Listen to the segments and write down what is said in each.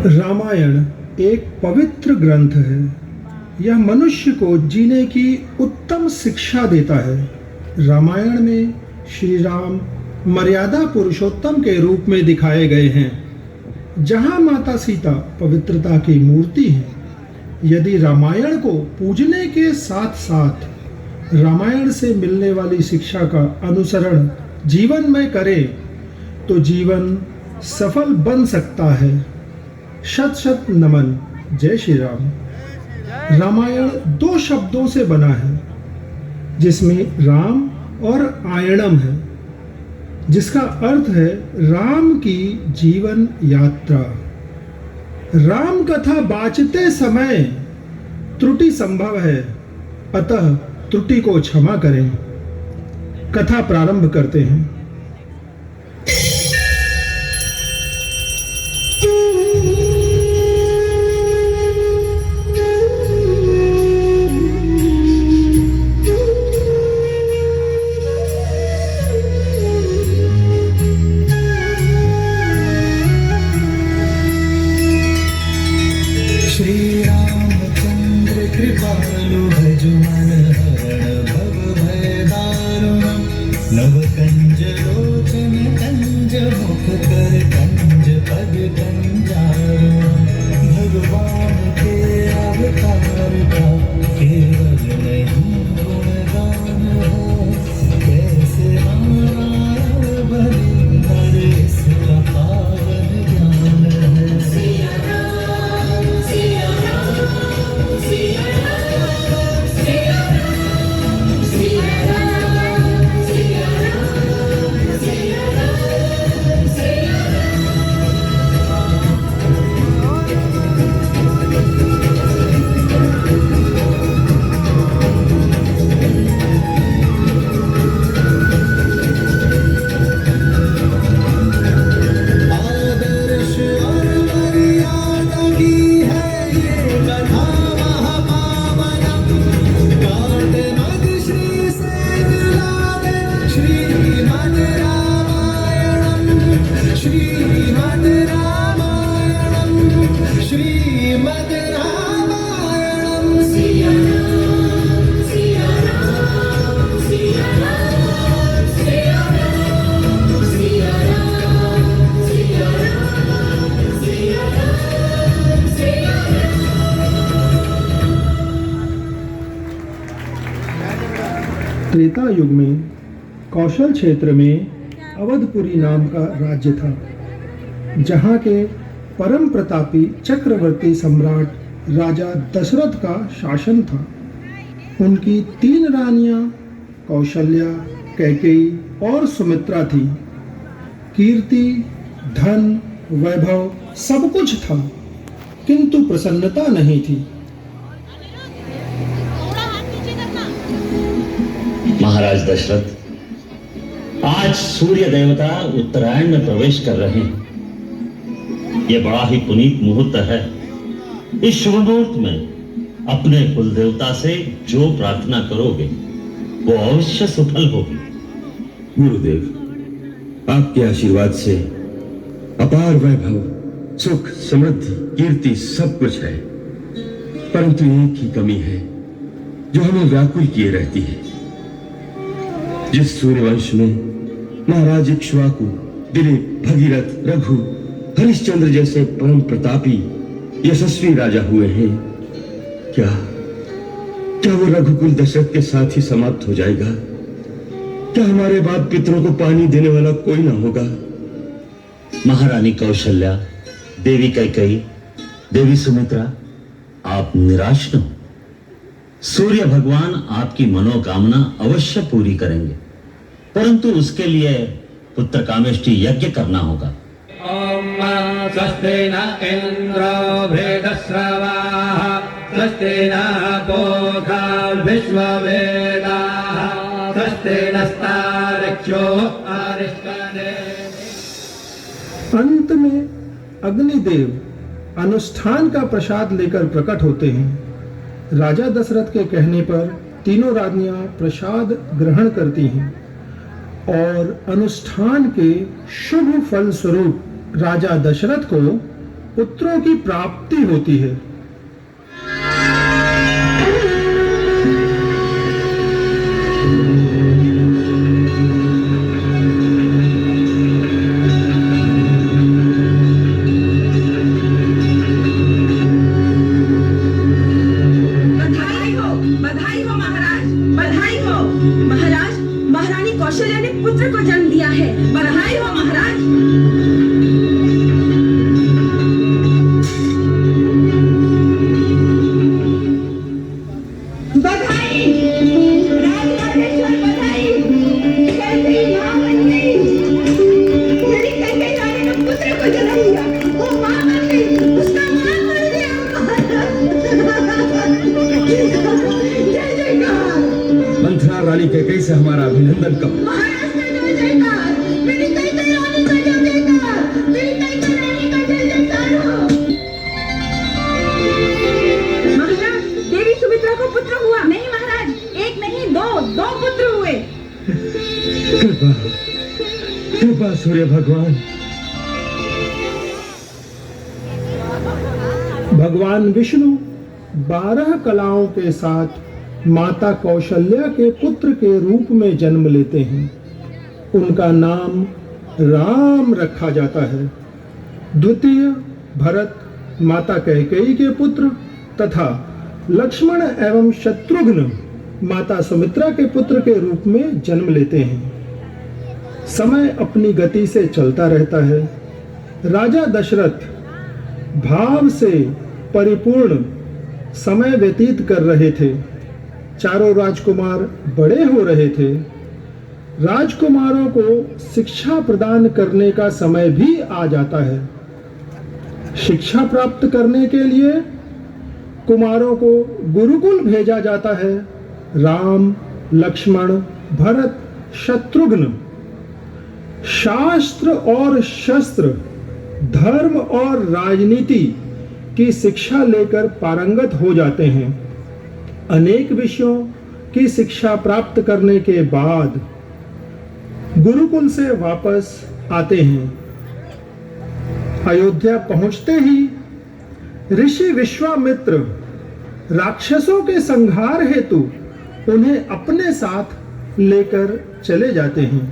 रामायण एक पवित्र ग्रंथ है। यह मनुष्य को जीने की उत्तम शिक्षा देता है। रामायण में श्री राम मर्यादा पुरुषोत्तम के रूप में दिखाए गए हैं, जहां माता सीता पवित्रता की मूर्ति है। यदि रामायण को पूजने के साथ साथ रामायण से मिलने वाली शिक्षा का अनुसरण जीवन में करें तो जीवन सफल बन सकता है। शत शत नमन। जय श्री राम। रामायण दो शब्दों से बना है, जिसमें राम और आयणम है, जिसका अर्थ है राम की जीवन यात्रा। राम कथा बाचते समय त्रुटि संभव है, अतः त्रुटि को क्षमा करें। कथा प्रारंभ करते हैं। श्री रामचंद्र कृपालु भजु मन हरण भव भय दारुणम्। नव कंज लोचन कंज मुख कर कंज पद कंजारुणम्। भगवान के अवतार का केवल नहीं गुणगान हो, कैसे नारायण बने नर इसका पावन ज्ञान है। आदर्श और मर्यादा की है ये कथा महापावन। काट मद श्री से मिलावे श्रीमद् रामायणम्। श्रीमद् रामायणम्। श्रीमद् रामायणम्। सिया राम सिया राम सिया राम सिया राम सिया राम सिया राम सिया राम सिया राम। त्रेता युग में कौशल क्षेत्र में अवधपुरी नाम का राज्य था, जहाँ के परम प्रतापी चक्रवर्ती सम्राट राजा दशरथ का शासन था। उनकी 3 रानियां कौशल्या, कैकेयी और सुमित्रा थी। कीर्ति, धन, वैभव सब कुछ था, किंतु प्रसन्नता नहीं थी। महाराज दशरथ, आज सूर्य देवता उत्तरायण में प्रवेश कर रहे हैं। यह बड़ा ही पुनीत मुहूर्त है। इस शुभ मुहूर्त में अपने कुल देवता से जो प्रार्थना करोगे वो अवश्य सफल होगी। गुरुदेव, आपके आशीर्वाद से अपार वैभव, सुख, समृद्धि, कीर्ति सब कुछ है, परंतु एक ही कमी है जो हमें व्याकुल किए रहती है। जिस सूर्यवंश में महाराज इक्ष्वाकु, दिलीप, भगीरथ, रघु, हरिश्चंद्र जैसे परम प्रतापी यशस्वी राजा हुए हैं, क्या वो रघुकुल दशरथ के साथ ही समाप्त हो जाएगा? क्या हमारे बाद पितरों को पानी देने वाला कोई ना होगा? महारानी कौशल्या, देवी कैकेयी, देवी सुमित्रा, आप निराश न हो। सूर्य भगवान आपकी मनोकामना अवश्य पूरी करेंगे, परंतु उसके लिए पुत्र कामेष्टि यज्ञ करना होगा। ओम स्वस्ति न इंद्रो वृद्धश्रवाः स्वस्ति न पूषा विश्ववेदाः स्वस्ति नस्तार्क्ष्यो अरिष्टनेमिः। अंत में अग्निदेव अनुष्ठान का प्रसाद लेकर प्रकट होते हैं। राजा दशरथ के कहने पर तीनों रानियां प्रसाद ग्रहण करती हैं और अनुष्ठान के शुभ फल स्वरूप राजा दशरथ को पुत्रों की प्राप्ति होती है। बधाई हो महाराज, बधाई हो महाराज। महारानी कौशल्या ने पुत्र को जन्म दिया है। बधाई हो महाराज। बधाई राजराजेश्वर, बधाई। कैसे मां बन गई, मेरी कैकेयी रानी ने पुत्र को जन्म दिया। वो मां बन गई, उसका मान बढ़ गया। जय जयकार। मंथरा रानी कैकेयी से हमारा अभिनंदन करो। महाराज का जय जयकार। मेरी कैकेयी रानी का जय जयकार। मेरी कैकेयी रानी का जय जयकार हो। महाराज, देवी सुमित्रा को पुत्र हुआ। नहीं महाराज, एक नहीं दो पुत्र हुए। कृपा कृपा सूर्य भगवान। भगवान विष्णु 12 कलाओं के साथ माता कौशल्या के पुत्र के रूप में जन्म लेते हैं। उनका नाम राम रखा जाता है। द्वितीय भरत माता कैकेयी के पुत्र तथा लक्ष्मण एवं शत्रुघ्न माता सुमित्रा के पुत्र के रूप में जन्म लेते हैं। समय अपनी गति से चलता रहता है। राजा दशरथ भाव से परिपूर्ण समय व्यतीत कर रहे थे। चारों राजकुमार बड़े हो रहे थे। राजकुमारों को शिक्षा प्रदान करने का समय भी आ जाता है। शिक्षा प्राप्त करने के लिए कुमारों को गुरुकुल भेजा जाता है। राम, लक्ष्मण, भरत, शत्रुघ्न शास्त्र और शस्त्र, धर्म और राजनीति की शिक्षा लेकर पारंगत हो जाते हैं। अनेक विषयों की शिक्षा प्राप्त करने के बाद गुरुकुल से वापस आते हैं। अयोध्या पहुंचते ही ऋषि विश्वामित्र राक्षसों के संहार हेतु उन्हें अपने साथ लेकर चले जाते हैं।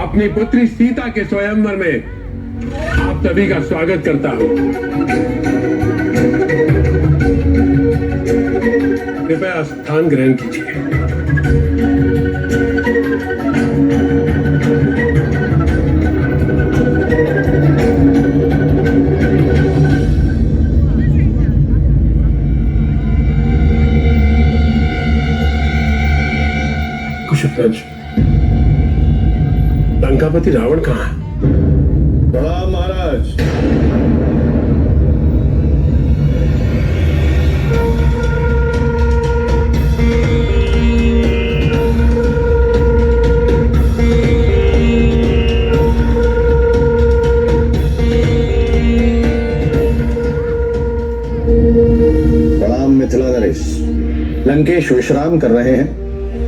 अपनी पुत्री सीता के स्वयंवर में आप सभी का स्वागत करता हूं। कृपया स्थान ग्रहण कीजिए। कुशध्वज, लंकापति रावण कहाँ है? प्रणाम महाराज। प्रणाम मिथिला नरेश। लंकेश विश्राम कर रहे हैं,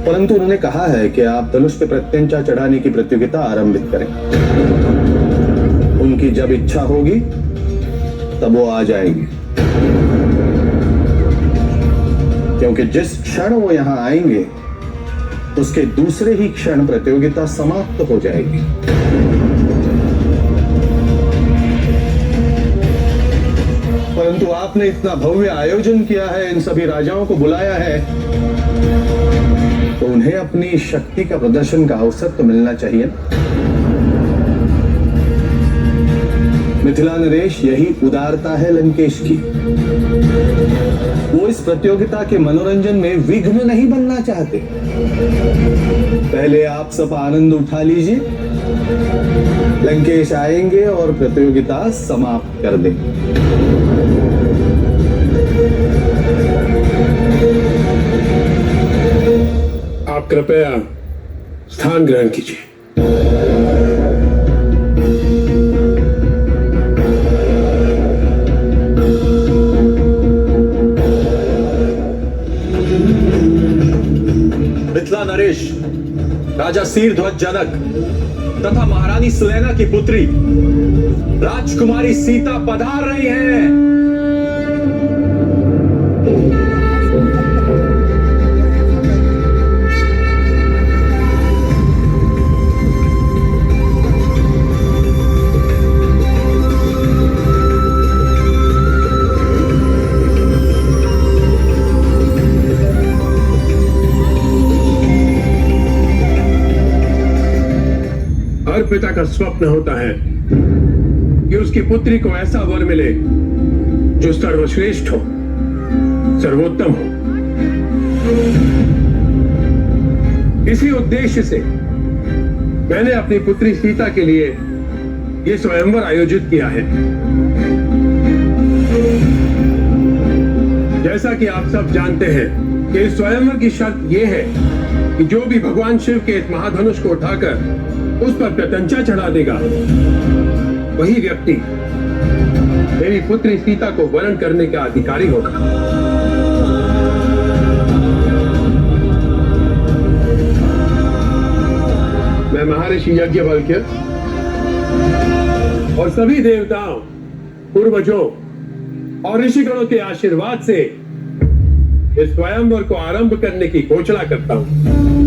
परंतु उन्होंने कहा है कि आप धनुष पे प्रत्यंचा चढ़ाने की प्रतियोगिता आरंभित करें। उनकी जब इच्छा होगी तब वो आ जाएंगे, क्योंकि जिस क्षण वो यहां आएंगे उसके दूसरे ही क्षण प्रतियोगिता समाप्त हो जाएगी। परंतु आपने इतना भव्य आयोजन किया है, इन सभी राजाओं को बुलाया है, तो उन्हें अपनी शक्ति का प्रदर्शन का अवसर तो मिलना चाहिए। मिथिला नरेश, यही उदारता है लंकेश की। वो इस प्रतियोगिता के मनोरंजन में विघ्न नहीं बनना चाहते। पहले आप सब आनंद उठा लीजिए, लंकेश आएंगे और प्रतियोगिता समाप्त कर देंगे। आप कृपया स्थान ग्रहण कीजिए। मिथिला नरेश, राजा शीरध्वज जनक तथा महारानी सुलेना की पुत्री राजकुमारी सीता पधार रही हैं। हर पिता का स्वप्न होता है कि उसकी पुत्री को ऐसा वर मिले जो सर्वश्रेष्ठ हो, सर्वोत्तम हो। इसी उद्देश्य से मैंने अपनी पुत्री सीता के लिए यह स्वयंवर आयोजित किया है। जैसा कि आप सब जानते हैं कि इस स्वयंवर की शर्त यह है कि जो भी भगवान शिव के इस महाधनुष को उठाकर उस पर प्रत्यंचा चढ़ा देगा, वही व्यक्ति मेरी पुत्री सीता को वरण करने का अधिकारी होगा। मैं महर्षि याज्ञवल्क्य और सभी देवताओं, पूर्वजों और ऋषिगणों के आशीर्वाद से इस स्वयंवर को आरंभ करने की घोषणा करता हूं।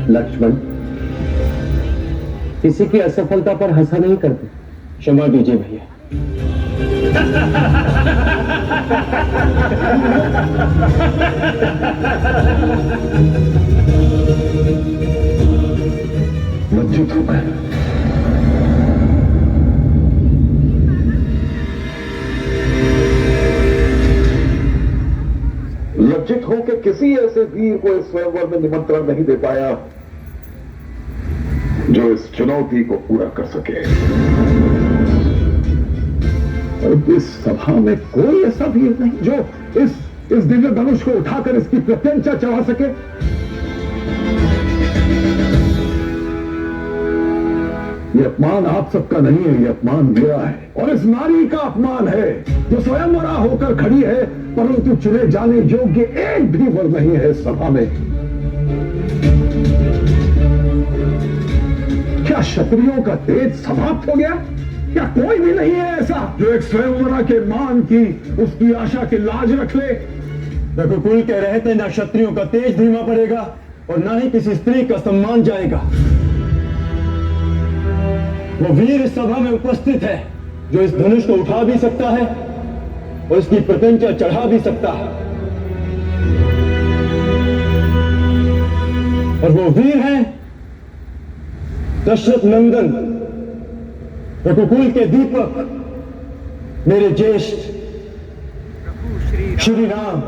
लक्ष्मण, किसी की असफलता पर हंसा नहीं करते। क्षमा दीजिए भैया। लज्जित हूं मैं। लज्जित हो कि किसी ऐसे वीर को इस स्वयंवर में निमंत्रण नहीं दे पाया जो इस चुनौती को पूरा कर सके। और इस सभा में कोई ऐसा वीर नहीं जो इस दिव्य धनुष को उठाकर इसकी प्रत्यंचा चढ़ा सके। ये अपमान आप सबका नहीं है, ये अपमान मेरा है और इस नारी का अपमान है जो स्वयंवरा होकर खड़ी है परंतु चुने जाने योग्य एक भी वर नहीं है इस सभा में। क्या क्षत्रियों का तेज समाप्त हो गया? क्या कोई भी नहीं है ऐसा जो एक स्वयंवरा के मान की उसकी आशा की लाज रख ले? रघुकुल के रहते ना क्षत्रियों का तेज धीमा पड़ेगा और ना ही किसी स्त्री का सम्मान जाएगा। वो वीर इस सभा में उपस्थित है जो इस धनुष को उठा भी सकता है और इसकी प्रत्यंचा चढ़ा भी सकता है। और वो वीर है दशरथ नंदन, रघुकुल के दीपक, मेरे ज्येष्ठ श्री राम।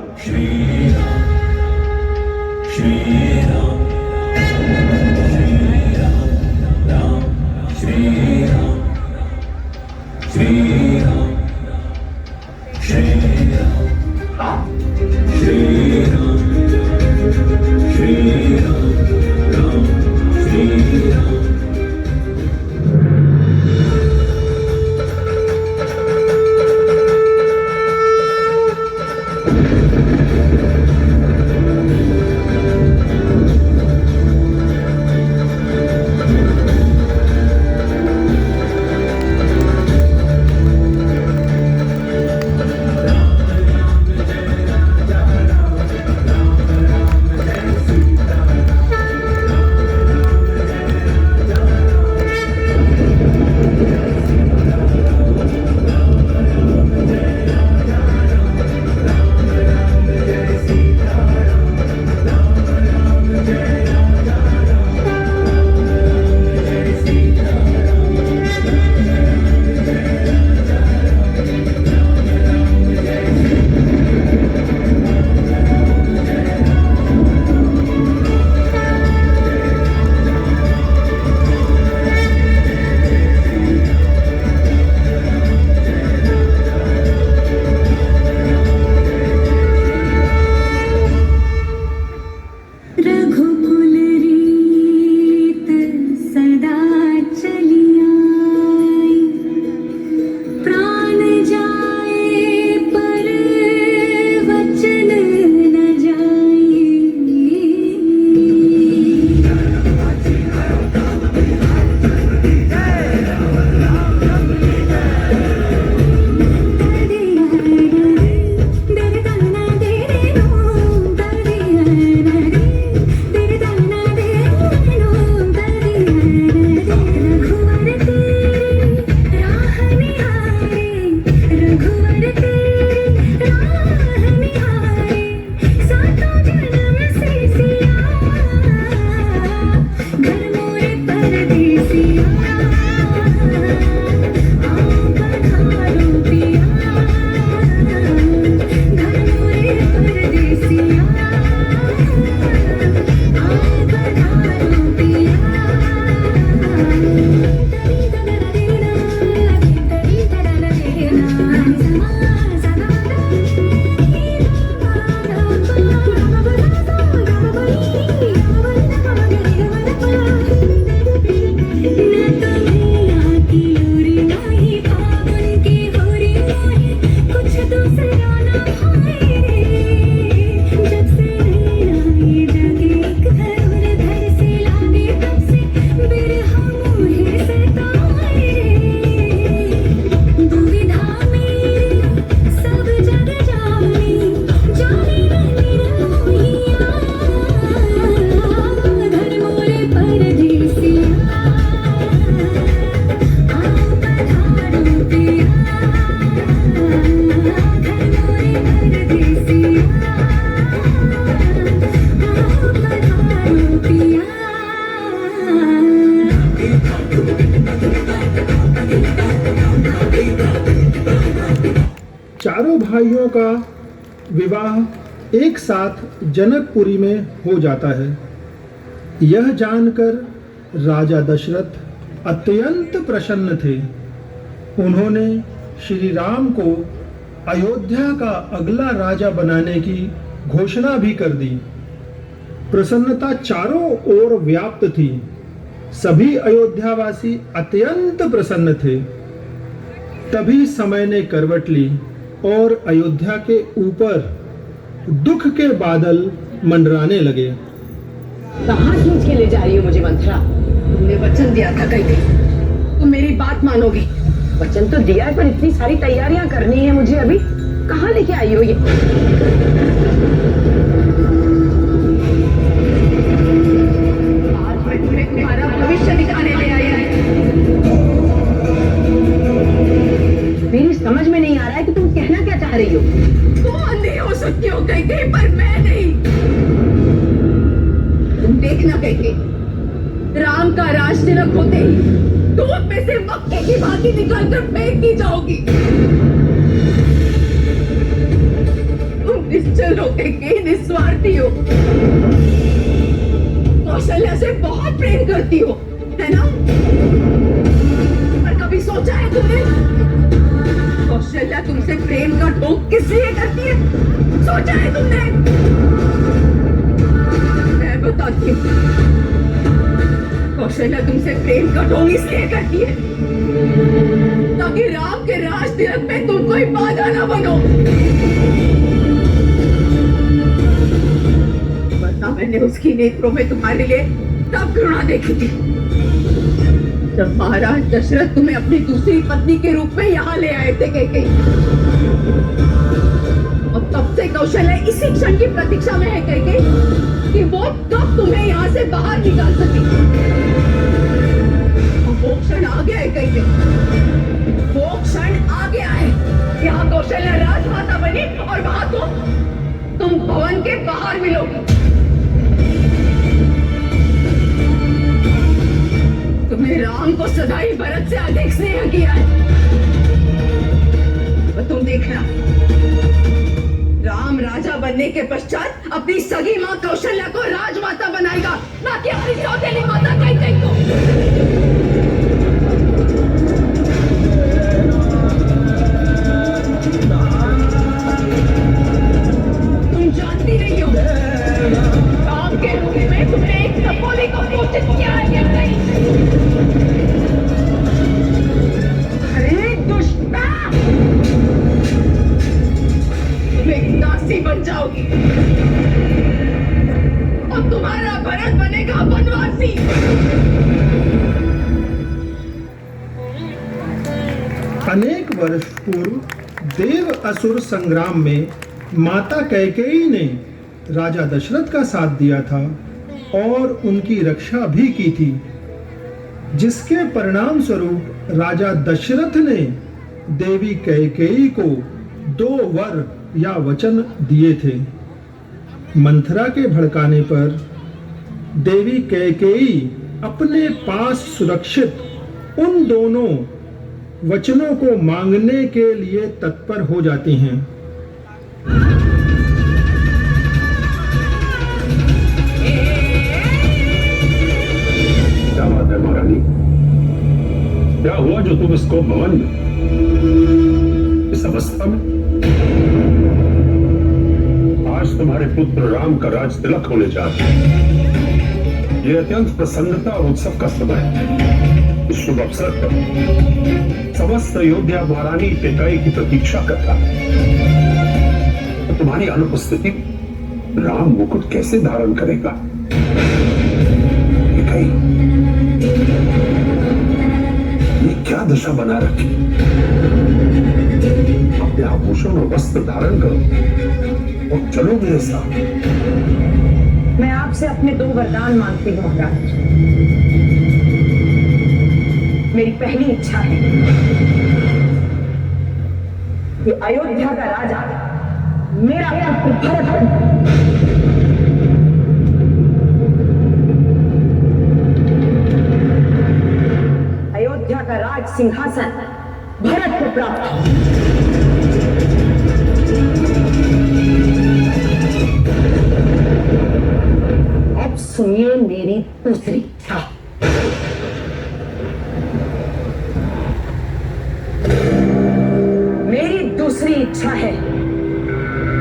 भाइयों का विवाह एक साथ जनकपुरी में हो जाता है। यह जानकर राजा दशरथ अत्यंत प्रसन्न थे। उन्होंने श्री राम को अयोध्या का अगला राजा बनाने की घोषणा भी कर दी। प्रसन्नता चारों ओर व्याप्त थी। सभी अयोध्यावासी अत्यंत प्रसन्न थे। तभी समय ने करवट ली और अयोध्या के ऊपर दुख के बादल मंडराने लगे। कहाँ खींच के ले जा रही हो मुझे मंथरा? तुमने वचन दिया था कहीं तुम मेरी बात मानोगी। वचन तो दिया है पर इतनी सारी तैयारियां करनी है मुझे अभी। कहाँ लेके आई हो ये? आज मैं तुम्हें तुम्हारा भविष्य दिखाने ले आई है। मेरी समझ में नहीं आ रहा है कि तुम कहना क्या चाह रही हो। तुम अंधी हो सकती हो कहीं पर मैं नहीं। तुम देखना कहीं राम का राज तिलक होते ही दूध में से मक्के की भांति निकालकर फेंक दी जाओगी। तुम निश्चल हो के निस्वार्थी हो। कौशल्या से बहुत प्रेम करती हो, है ना? पर कभी सोचा है तुमने कौशल्या तुमसे प्रेम का ढोंग किस लिए करती है? सोचा है तुमने? मैं बताती हूँ। कौशल्या तुमसे प्रेम का ढोंग इसलिए करती है ताकि राम के राज तिलक में तुम कोई बाधा ना बनो। वरना मैंने उसकी नेत्रों में तुम्हारे लिए तब घृणा देखी थी जब महाराज दशरथ तुम्हें अपनी दूसरी पत्नी के रूप में यहाँ ले आए थे कहीं। और तब से कौशल्या इसी क्षण की प्रतीक्षा में है कहीं कि वो कब तुम्हें यहाँ से बाहर निकाल सके। वो क्षण आ गया है कहीं। वो क्षण आ गया है। यहाँ कौशल्या राजमाता बनी और वहां तुम भवन के बाहर मिलोगे। तुमने राम को सदा ही भरत से अधिक स्नेह किया है। और तुम देखना राम राजा बनने के पश्चात अपनी सगी माँ कौशल्या को राजमाता बनाएगा, ना कि हमारी सौतेली माता कहीं को। तुम जानती नहीं हो राम के रूप में तुमने एक सपोली को पोषित किया है या नहीं? अरे दुष्टा, दासी बन जाओगी और तुम्हारा भरत बनेगा वनवासी। अनेक वर्ष पूर्व देव असुर संग्राम में माता कैकेयी ने राजा दशरथ का साथ दिया था और उनकी रक्षा भी की थी, जिसके परिणाम स्वरूप राजा दशरथ ने देवी कैकेयी को 2 वर या वचन दिए थे। मंथरा के भड़काने पर देवी कैकेयी अपने पास सुरक्षित उन दोनों वचनों को मांगने के लिए तत्पर हो जाती हैं। क्या बात है महारानी? क्या हुआ जो तुम इसको भवन में इस अवस्था में? आज तुम्हारे पुत्र राम का राज तिलक होने जा रहा है। यह अत्यंत प्रसन्नता और उत्सव का समय है। इस शुभ अवसर पर समस्त अयोध्या महारानी कैकेयी की प्रतीक्षा कर रहा है। तो तुम्हारी अनुपस्थिति राम मुकुट कैसे धारण करेगा? कैकेयी, ये क्या दशा बना रखी? अपने आभूषण और वस्त्र धारण करो और चलो मेरे साथ। मैं आपसे अपने 2 वरदान मांगती हूँ महाराज। मेरी पहली इच्छा है कि अयोध्या का राजा मेरा पुत्र भरत बने। अयोध्या का राज सिंहासन भरत को प्राप्त हो। अब सुनिए मेरी दूसरी इच्छा। मेरी दूसरी इच्छा है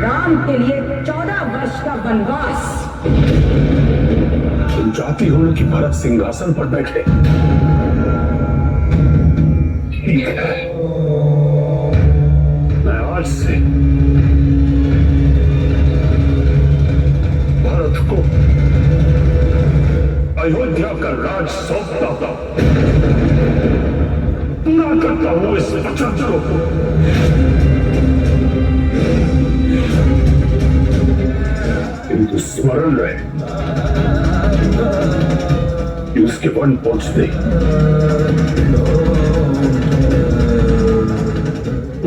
राम के लिए 14 वर्ष का वनवास। तुम चाहती हो कि भरत सिंहासन पर बैठे? ठीक है, मैं आज से भरत को अयोध्या का राज सौंपता हूं। पूरा करता हूं इस वचन को। किंतु स्मरण रहे कि उसके वन पहुंचते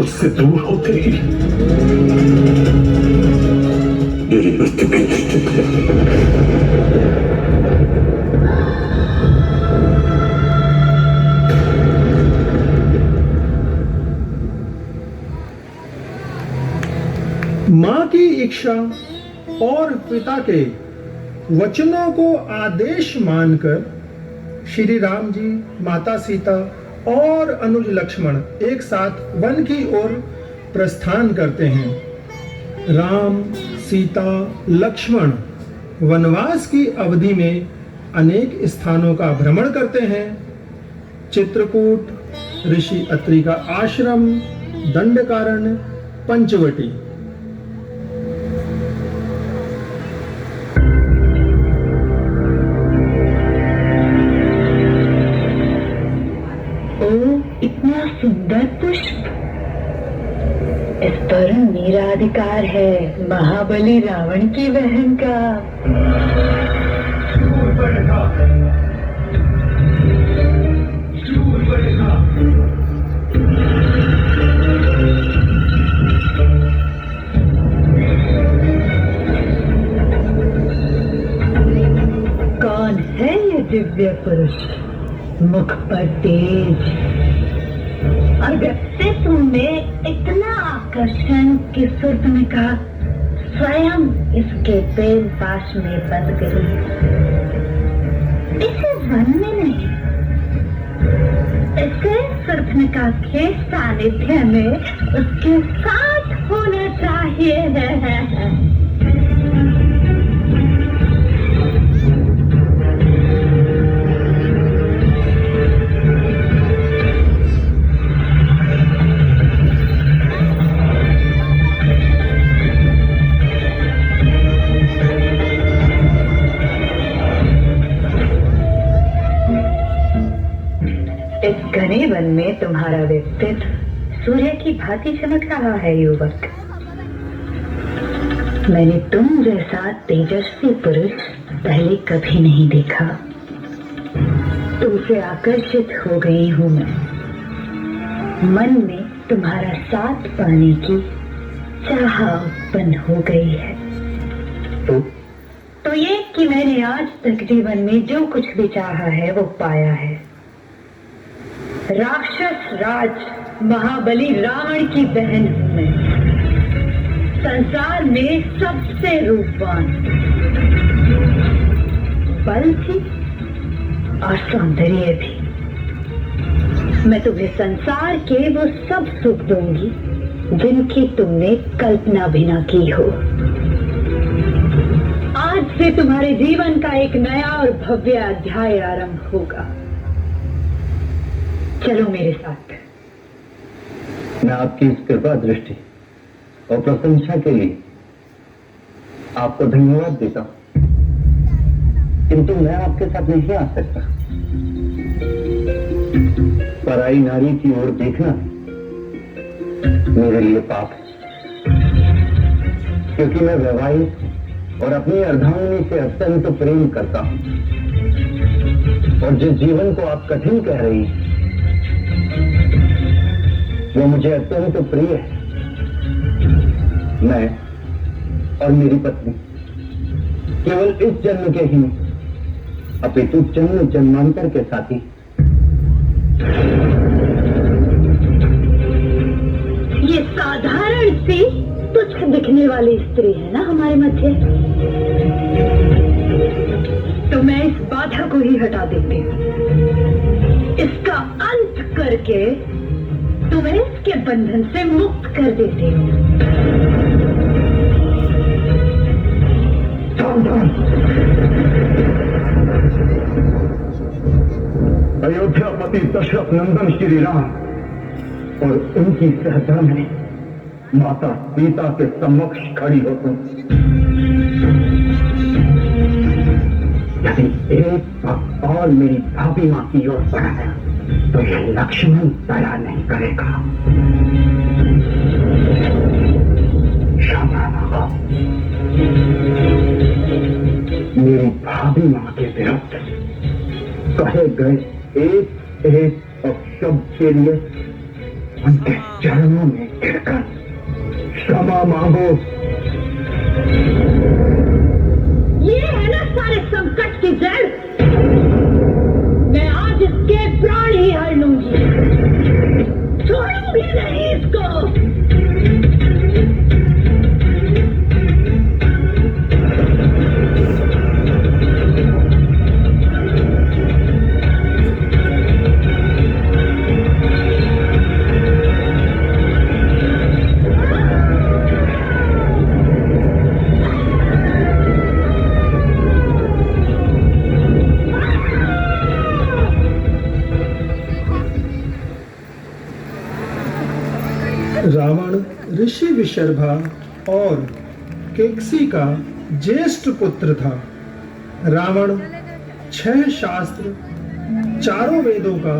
उससे दूर होते ही मेरी मृत्यु भी निश्चित है। मां की इच्छा और पिता के वचनों को आदेश मानकर श्री राम जी, माता सीता और अनुज लक्ष्मण एक साथ वन की ओर प्रस्थान करते हैं। राम, सीता, लक्ष्मण वनवास की अवधि में अनेक स्थानों का भ्रमण करते हैं। चित्रकूट, ऋषि अत्रि का आश्रम, दंडकारण्य, पंचवटी। इतना सुंदर पुष्प, इस पर मेरा अधिकार है, महाबली रावण की बहन का। कौन है ये दिव्य पुरुष? मुख पर तेज और व्यक्तित्व में इतना आकर्षण कि शूर्पणखा स्वयं इसके प्रेम पाश में बंध गई। इसे वन में नहीं, इसे शूर्पणखा के सानिध्य में उसके साथ होना चाहिए। इस घने वन में तुम्हारा व्यक्तित्व सूर्य की भांति चमक रहा है युवक। मैंने तुम जैसा तेजस्वी पुरुष पहले कभी नहीं देखा। तुमसे आकर्षित हो गई हूं मैं। मन में तुम्हारा साथ पाने की चाह उत्पन्न हो गई है। तो ये कि मैंने आज तक जीवन में जो कुछ भी चाहा है वो पाया है। राक्षस राज महाबली रावण की बहन हूं मैं, संसार में सबसे रूपवान, बल भी और सौंदर्य भी। मैं तुम्हें संसार के वो सब सुख दूंगी जिनकी तुमने कल्पना भी ना की हो। आज से तुम्हारे जीवन का एक नया और भव्य अध्याय आरंभ होगा। चलो मेरे साथ। मैं आपकी इस कृपा दृष्टि और प्रशंसा के लिए आपको धन्यवाद देता हूं, किंतु मैं आपके साथ नहीं आ सकता। पराई नारी की ओर देखना मेरे लिए पाप है, क्योंकि मैं वैवाहिक और अपनी अर्धांगिनी से अत्यंत प्रेम करता हूं। और जिस जीवन को आप कठिन कह रही हैं वो मुझे अत्यंत प्रिय है। मैं और मेरी पत्नी केवल इस जन्म के ही अपितु जन्म जन्मांतर के साथी। ये साधारण सी तुच्छ दिखने वाली स्त्री है ना हमारे मध्य, तो मैं इस बाधा को ही हटा देती हूँ। इसका अंत करके तुम्हें इसके बंधन से मुक्त कर देती हूँ। अयोध्यापति दशरथ नंदन श्री राम और उनकी सहधर्मिणी माता सीता के समक्ष खड़ी हो तुम। यदि एक भक्त और मेरी भाभी मां की ओर बढ़ाया तो यह लक्ष्मण दया नहीं करेगा। क्षमा मांगो। मेरी भाभी मां के विरुद्ध कहे गए एक एक अपशब्द के लिए उनके चरणों में गिरकर क्षमा मांगो। ये है ना सारे संकट की जड़। मैं आज इसके प्राण ही हर लूंगी, छोड़ूंगी नहीं इसको। रावण ऋषि विशर्भा और केकसी का ज्येष्ठ पुत्र था। रावण 6 शास्त्र, 4 वेदों का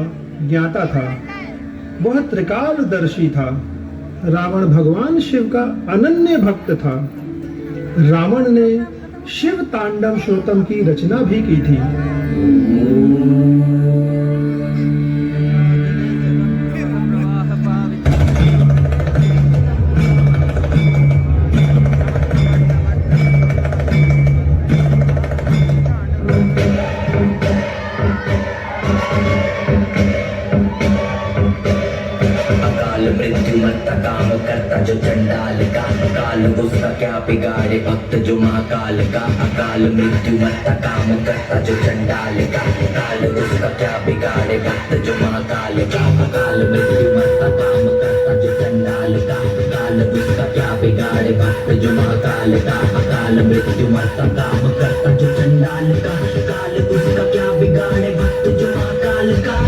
ज्ञाता था। वह त्रिकालदर्शी था। रावण भगवान शिव का अनन्य भक्त था। रावण ने शिव तांडव श्रोतम की रचना भी की थी। जो चंडाल का अकाल उसका क्या बिगाड़े भक्त जो महाकाल का। अकाल मृत्यु मरता काम करता जो चंडाल का अकाल उसका क्या बिगाड़े भक्त जो महाकाल का। अकाल मृत्यु मरता काम करता जो चंडाल का अकाल उसका क्या बिगाड़े भक्त जो महाकाल का। अकाल मृत्यु मरता काम करता जो चंडाल का अकाल उसका क्या बिगाड़े भक्त जो महाकाल का।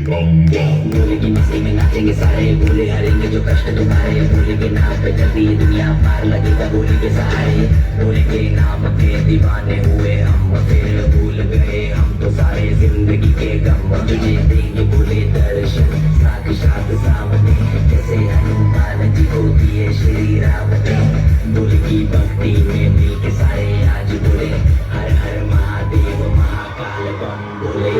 भोले की मस्ती में नाचेंगे सारे, भोले हरेंगे जो कष्ट तुम्हारे। भोले के नाम पे चलती है दुनिया पार लगेगा भोले के सहारे। भोले के नाम के दीवाने हुए हम, फिर भूल गए हम तो सारे जिंदगी के गम। तुझे देंगे भोले दर्शन साक्षात सामने, जैसे हनुमान जी को दिए श्री राम ने। भोले की भक्ति में मिल के सारे आज बोले हर हर महादेव महाकाल बम बोले।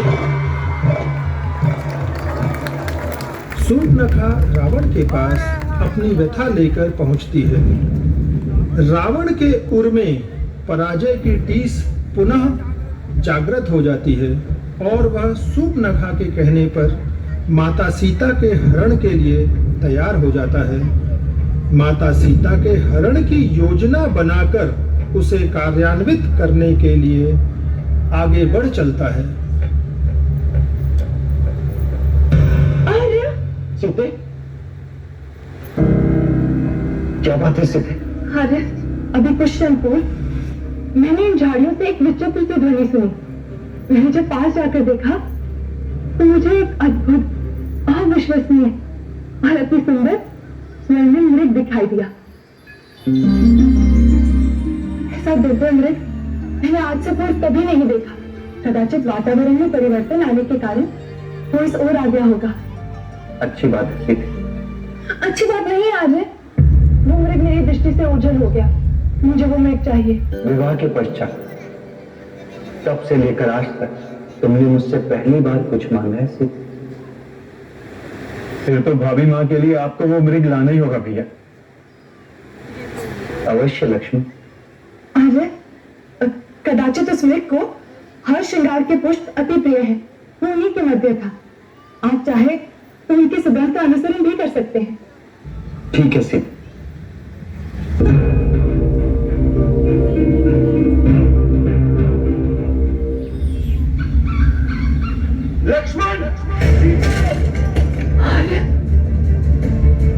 सूर्पनखा रावण के पास अपनी व्यथा लेकर पहुंचती है। रावण के उर में पराजय की टीस पुनः जागृत हो जाती है और वह सूर्पनखा के कहने पर माता सीता के हरण के लिए तैयार हो जाता है। माता सीता के हरण की योजना बनाकर उसे कार्यान्वित करने के लिए आगे बढ़ चलता है। सीते, क्या बात है सीते? अरे अभी कुछ क्षण पूर्व मैंने इन झाड़ियों से एक विचित्र सी ध्वनि सुनी। मैंने जब पास जाकर देखा तो मुझे एक अद्भुत अविश्वसनीय और अति सुंदर स्वर्णिम मृग दिखाई दिया। ऐसा दिव्य मृग मैंने आज से पूर्व कभी नहीं देखा। कदाचित वातावरण में परिवर्तन आने के कारण वो इस ओर आ गया होगा। अच्छी बात है सीते। अच्छी बात नहीं आज है। वो मृग मेरी दृष्टि से ओझल हो गया। मुझे वो मृग चाहिए। विवाह के पश्चात तब से लेकर आज तक तुमने मुझसे पहली बार कुछ मांगा है सीते। फिर तो भाभी माँ के लिए आपको वो मृग लाना ही होगा भैया। अवश्य लक्ष्मी। आज है कदाचित उस मृग को हर श्रृंगार के पुष्प अति प्रिय है, वो उन्हीं के मध्य था। आप चाहे तो उनकी सुगंध का अनुसरण भी कर सकते हैं। ठीक है सिद्ध। लक्ष्मण,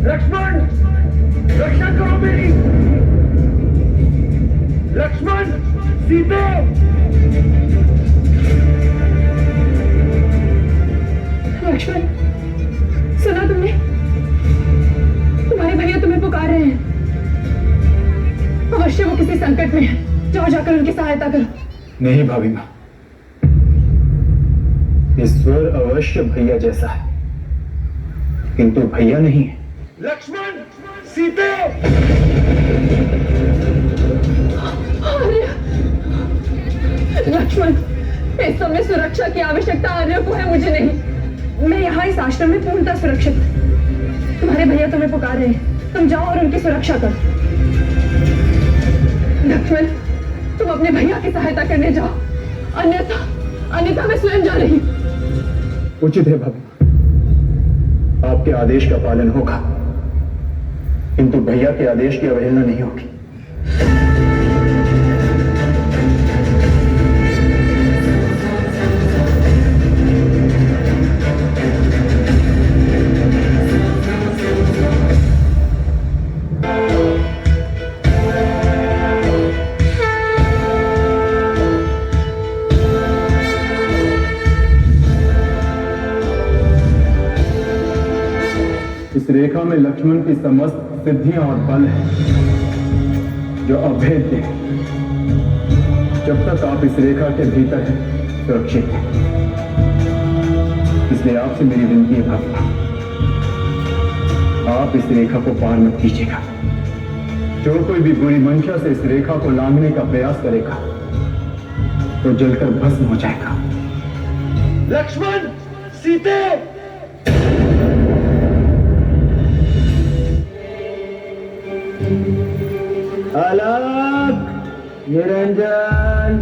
लक्ष्मण, रक्षा करो मेरी। लक्ष्मण, सीते। लक्ष्मण, सुना तुमने? तुम्हारे भैया तुम्हें पुकार रहे हैं। अवश्य वो किसी संकट में है, जाओ जाकर उनकी सहायता करो। नहीं भाभी माँ, ईश्वर अवश्य भैया जैसा है, किंतु भैया नहीं है। लक्ष्मण, सीते। लक्ष्मण, इस समय सुरक्षा की आवश्यकता आर्य को है, मुझे नहीं। मैं यहाँ इस आश्रम में पूर्णतः सुरक्षित। तुम्हारे भैया तुम्हें पुकार रहे हैं, तुम जाओ और उनकी सुरक्षा करो। लक्ष्मण, तुम अपने भैया की सहायता करने जाओ, अन्यथा मैं स्वयं जा रही हूँ। उचित है भाभी, आपके आदेश का पालन होगा, किंतु भैया के आदेश की अवहेलना नहीं होगी। इस रेखा में लक्ष्मण की समस्त सिद्धियां और बल है जो अभेद्य है। जब तक आप इस रेखा के भीतर हैं, सुरक्षित हैं। इसलिए आपसे मेरी विनती है भाभी, आप इस रेखा को पार मत कीजिएगा। जो कोई भी बुरी मंशा से इस रेखा को लांघने का प्रयास करेगा तो जलकर भस्म हो जाएगा। लक्ष्मण, सीते। अलग निरंजन।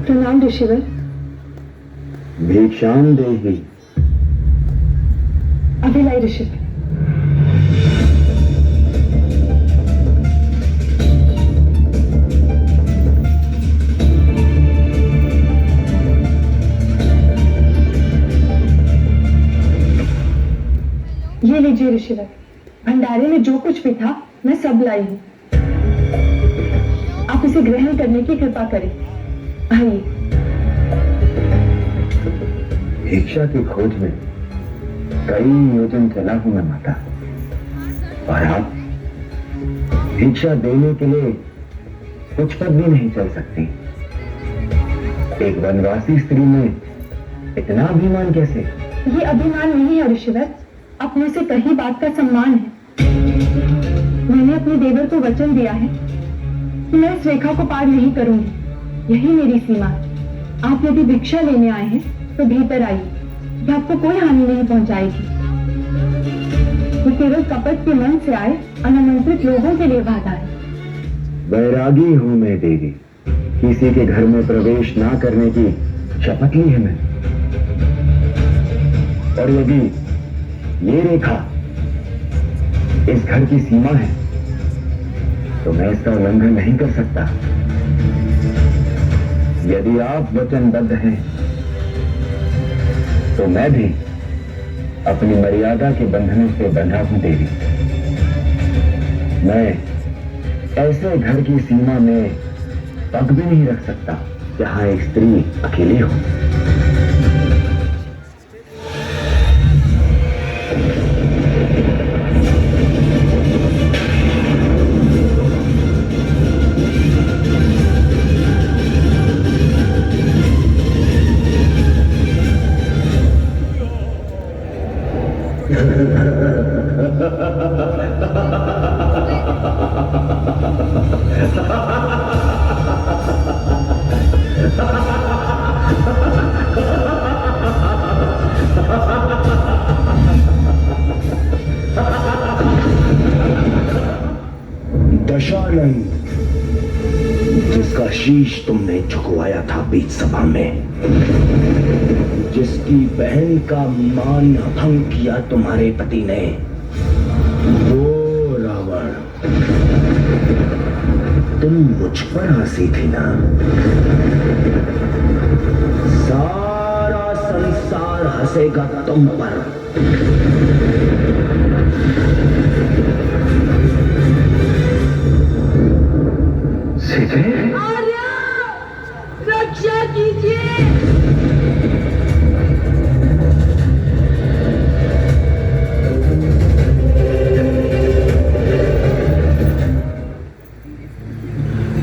प्रणाम ऋषिवर। भिक्षाम देही। अभिलाई ऋषिवर। ये लीजिए ऋषिवर, भंडारे में जो कुछ भी था मैं सब लाई हूँ। आप इसे ग्रहण करने की कृपा करें। आइए। भिक्षा की खोज में कई योजन चला हूं मैं माता, और आप भिक्षा देने के लिए कुछ पद भी नहीं चल सकती। एक वनवासी स्त्री में इतना अभिमान कैसे? ये अभिमान नहीं है ऋषिवर, अपने से कही बात का सम्मान है। मैंने अपने देवर को वचन दिया है कि मैं इस रेखा को पार नहीं करूंगी, यही मेरी सीमा है। आप यदि भिक्षा लेने आए हैं तो भीतर आइए, ये आपको कोई हानि नहीं पहुंचाएगी। वो केवल कपट के मन से आए अनामंत्रित लोगों के लिए बाधा है। वैरागी हूं मैं देवी, किसी के घर में प्रवेश ना करने की शपथ ली है मैं। और यदि ये रेखा इस घर की सीमा है तो मैं इसका उल्लंघन नहीं कर सकता। यदि आप वचनबद्ध हैं तो मैं भी अपनी मर्यादा के बंधनों से बंधा हूं देवी। मैं ऐसे घर की सीमा में पग भी नहीं रख सकता जहां एक स्त्री अकेली हो। Ha ha ha ha! Dashanand, जिसका शीश तुमने झुकवाया था बीच सभा में, जिसकी बहन का मान भंग किया तुम्हारे पति ने, वो रावण, तुम मुझ पर हंसी थी ना? सारा संसार हंसेगा तुम पर। सीधे आर्या, रक्षा कीजिए।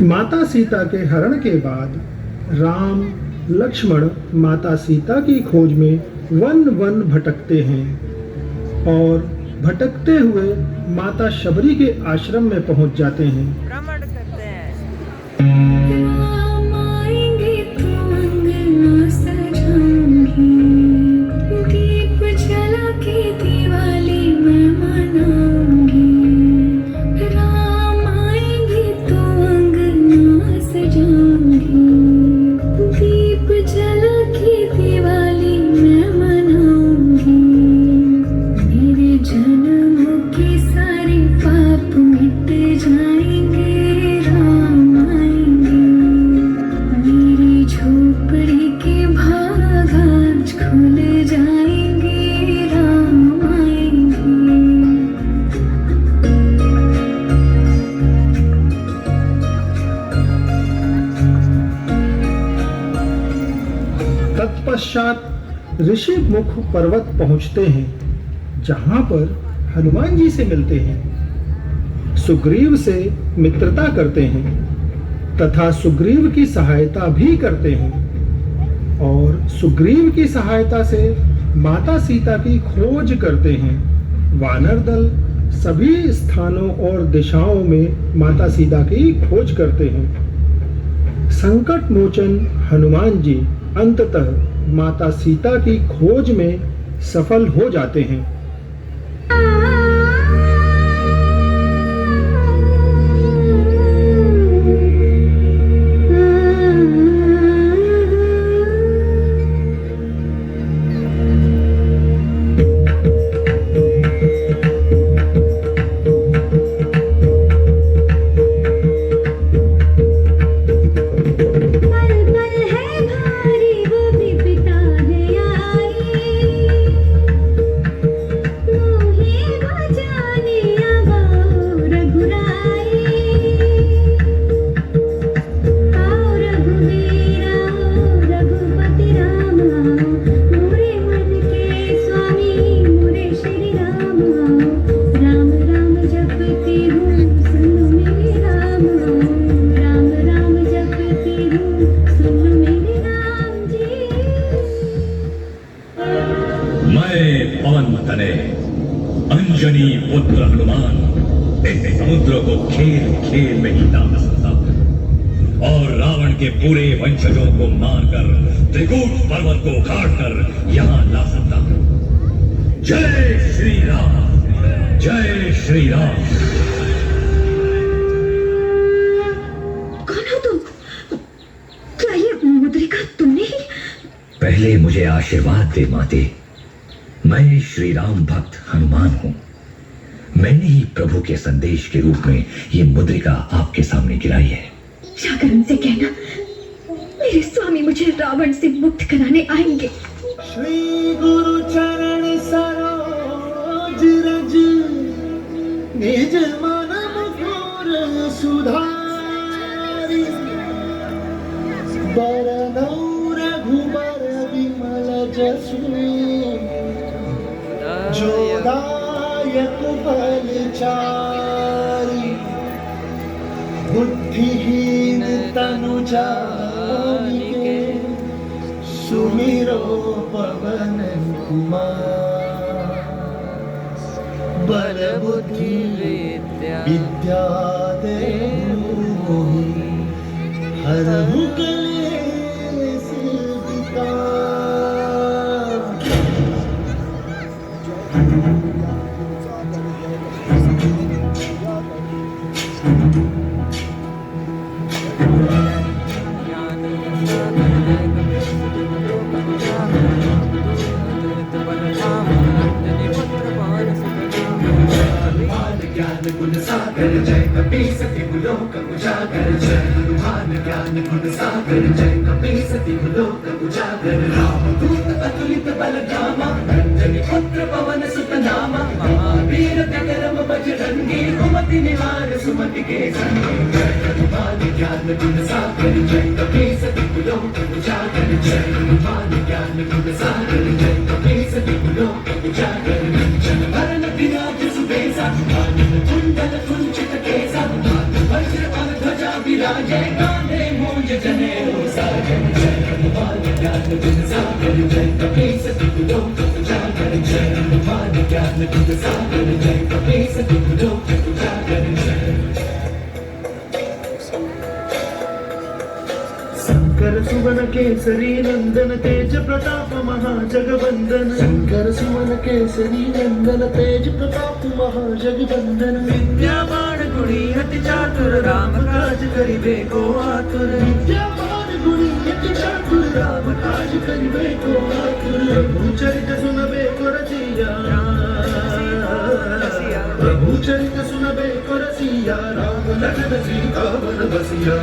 माता सीता के हरण के बाद राम लक्ष्मण माता सीता की खोज में वन वन भटकते हैं और भटकते हुए माता शबरी के आश्रम में पहुंच जाते हैं। भ्रमण करते हैं। राम आएंगे तो अंगना सजाऊंगी, दीप जला के दिवाली मैं मनाऊंगी। राम आएंगे तो अंगना सजाऊंगी, दीप जला के दिवाली मैं मनाऊंगी। मेरे जन्मों के सारे पाप मिट जाएंगे, राम आएंगे। मेरी झोपड़ी के भाग आज खुल जाएंगे, राम आएंगे। तत्पश्चात ऋषि मुख पर्वत पहुंचते हैं, जहां पर हनुमान जी से मिलते हैं, सुग्रीव से मित्रता करते हैं तथा सुग्रीव की सहायता भी करते हैं और सुग्रीव की सहायता से माता सीता की खोज करते हैं। वानर दल सभी स्थानों और दिशाओं में माता सीता की खोज करते हैं। संकट मोचन हनुमान जी अंततः माता सीता की खोज में सफल हो जाते हैं। अंजनी पुत्र हनुमान इस समुद्र को खेल खेल में ही दाम सकता और रावण के पूरे वंशजों को मारकर त्रिकूट पर्वत को उखाड़कर यहाँ ला सकता। जय श्री राम, जय श्री राम। कौन हो तुम? क्या ये मुद्रिका तुमने ही? पहले मुझे आशीर्वाद दे माते। मैं श्री राम भक्त हनुमान हूं। मैंने ही प्रभु के संदेश के रूप में ये मुद्रिका आपके सामने गिराई है। जाकर उनसे कहना मेरे स्वामी मुझे रावण से मुक्त कराने आएंगे। श्री गुरु चरण सरोज रज निज मन मुकुर सुधारी, बरनौ रघुबर विमल जसु, जो दायक फलचारी। बुद्धिहीन तनु जानिके, सुमिरो पवन कुमार। बल बुद्धि विद्या देहु मोहि, हरहु क्लेश विकार। ज्ञान गुण सागर जय कपी सति लोक उजागर जय हनुमान ज्ञान गुण सागर जय कपी सति लोक उजागर रामदूत अतुलित बल धामा अंजनी पुत्र पवन सुत नामा महावीर विक्रम बजरंगी कुमति निवार सुमति के संगी जय हनुमान ज्ञान गुण सागर जय कपी सति लोक उजागर जय हनुमान ज्ञान गुण सागर जय कपी सति लोक उजागर जन भरण विराज सुबेसा कानन कुंडल कुंचित केसा वज्र और ध्वजा विराजे कांधे मूंज जनेऊ साजन जय हनुमान ज्ञान गुण सागर जय कपी सति लोक उजागर जय हनुमान ज्ञान गुण सागर जय कपी सति लोक उजागर जय शंकर सुवन केसरी नंदन तेज प्रताप महाजगवंदन शंकर सुवन केसरी नंदन तेज प्रताप महाजगवंदन विद्यावान गुणी अति चातुर राम काज करिबे को आतुर विद्यावान गुणी अति चातुर राम काज करिबे को आतुर प्रभु चरित सुनबे को रसिया प्रभु चरित सुनबे को रसिया राम लखन सीता वन बसिया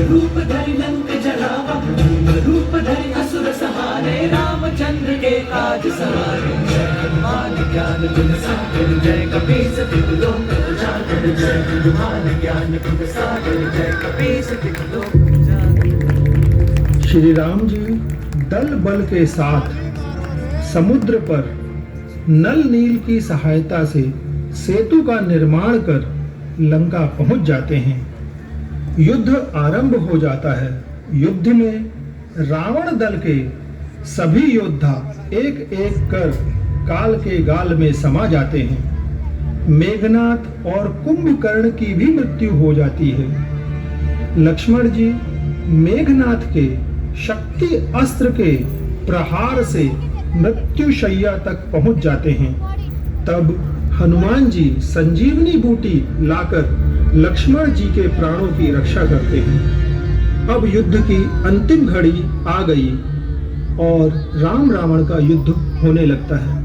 रूप धरि लंक जलावा रूप धरि असुर सहारे रामचंद्र के काज सवारे जय हनुमान ज्ञान गुण सागर जय कपी सति लोक उजागर जय हनुमान ज्ञान गुण सागर जय कपी सति लोक उजागर। श्री राम जी दल बल के साथ समुद्र पर नल नील की सहायता से सेतु का निर्माण कर लंका पहुंच जाते हैं। युद्ध आरंभ हो जाता है। युद्ध में रावण दल के सभी योद्धा एक एक कर काल के गाल में समा जाते हैं। मेघनाथ और कुंभकर्ण की भी मृत्यु हो जाती है। लक्ष्मण जी मेघनाथ के शक्ति अस्त्र के प्रहार से मृत्युशैया तक पहुंच जाते हैं। तब हनुमान जी संजीवनी बूटी लाकर लक्ष्मण जी के प्राणों की रक्षा करते हैं। अब युद्ध की अंतिम घड़ी आ गई और राम रावण का युद्ध होने लगता है।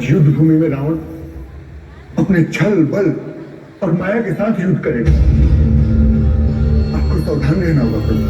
युद्ध भूमि में रावण अपने छल बल और माया के साथ युद्ध करेगा। आपको सावधान रहना होगा प्रभु।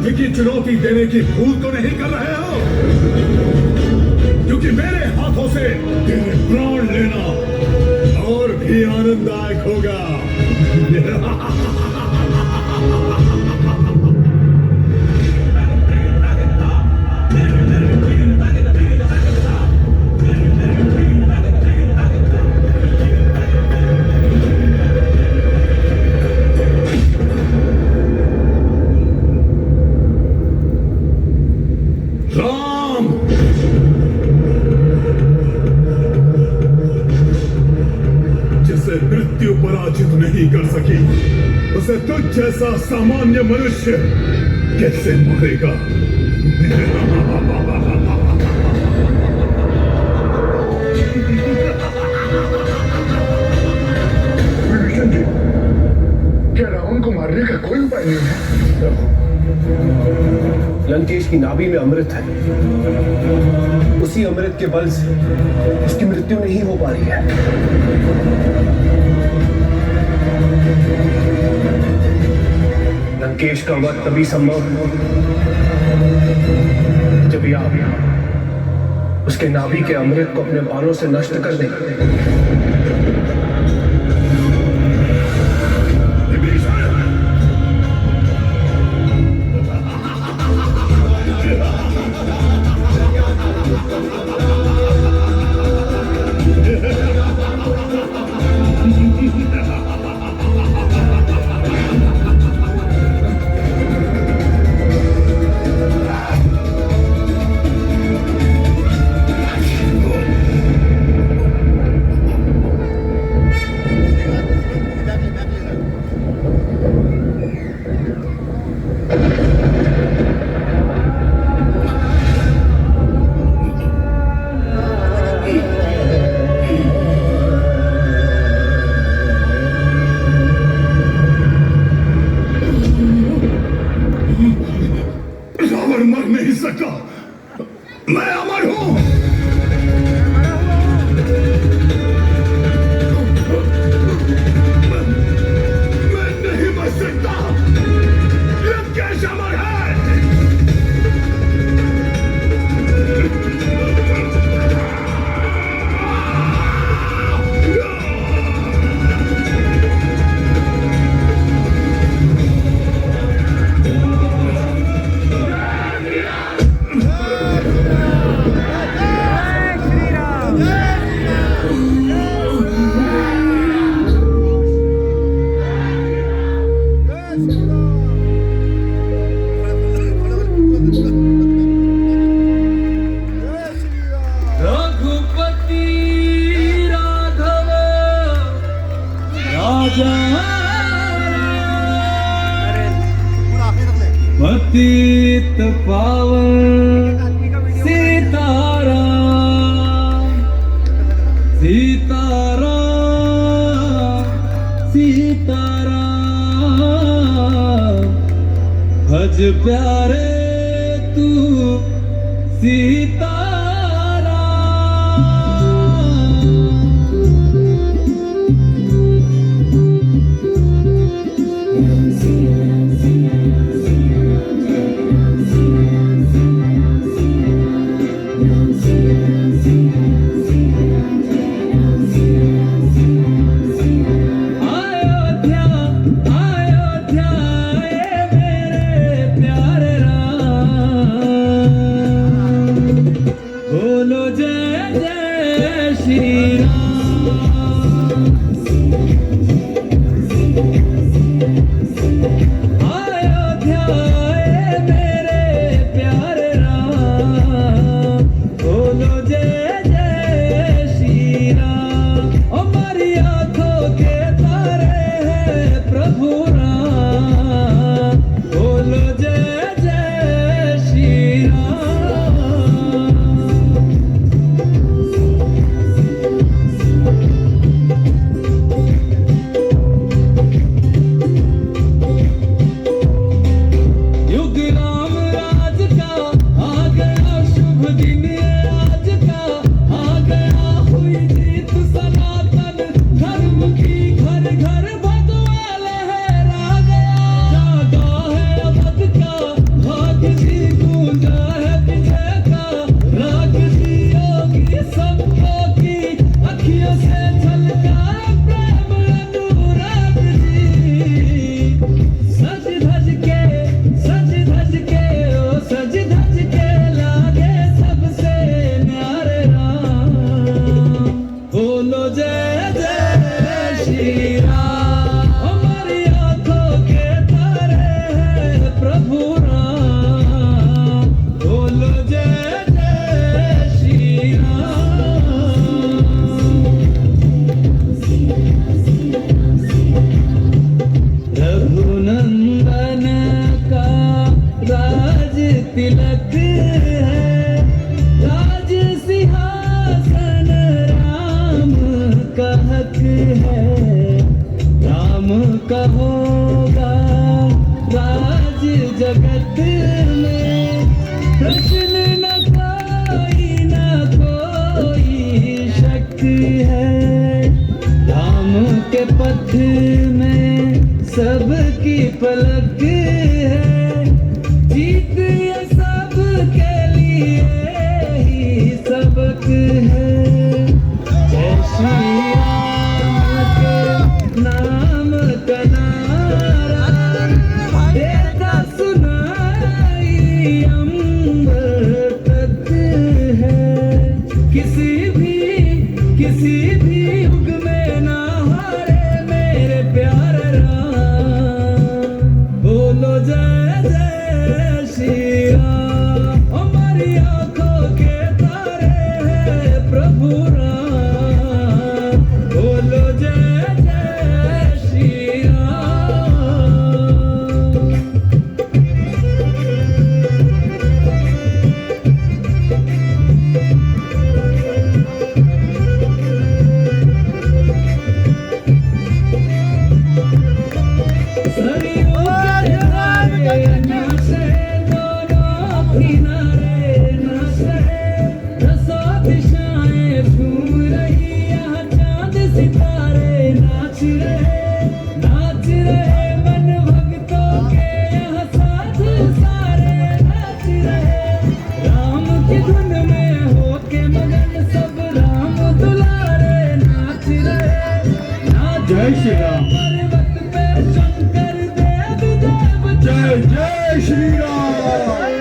की चुनौती देने की भूल तो नहीं कर रहे हो, क्योंकि मेरे हाथों से तेरे प्राण लेना और भी आनंददायक होगा। उसे मृत्यु पराजित नहीं कर सकी, उसे तुझ जैसा सामान्य मनुष्य कैसे मारेगा? विभीषण जी, क्या रावण को मारने का कोई उपाय नहीं है? लंकेश की नाभि में अमृत है, उसी अमृत के बल से उसकी मृत्यु नहीं हो पा रही है। लंकेश का वध तभी संभव है जब आप उसके नाभि के अमृत को अपने बाणों से नष्ट कर दें। मैं अमर हूं। मैं नहीं बच सकता। लंकेश अमर है। पतित पावन सीताराम सीताराम सीताराम भज प्यारे तू सीता पथ में सबकी पलक है, जीत ये सब के लिए ही सबक है। जय श्री राम के नाम का नारा देता सुनाई अंबर तक है। किसी भी युग में ना हारे मेरे प्यारे राम, बोलो जय जय श्री राम। हमारी आंखों के तारे हैं प्रभु राम, बोलो जय जय श्री राम। जय श्री राम, जय जय श्री राम।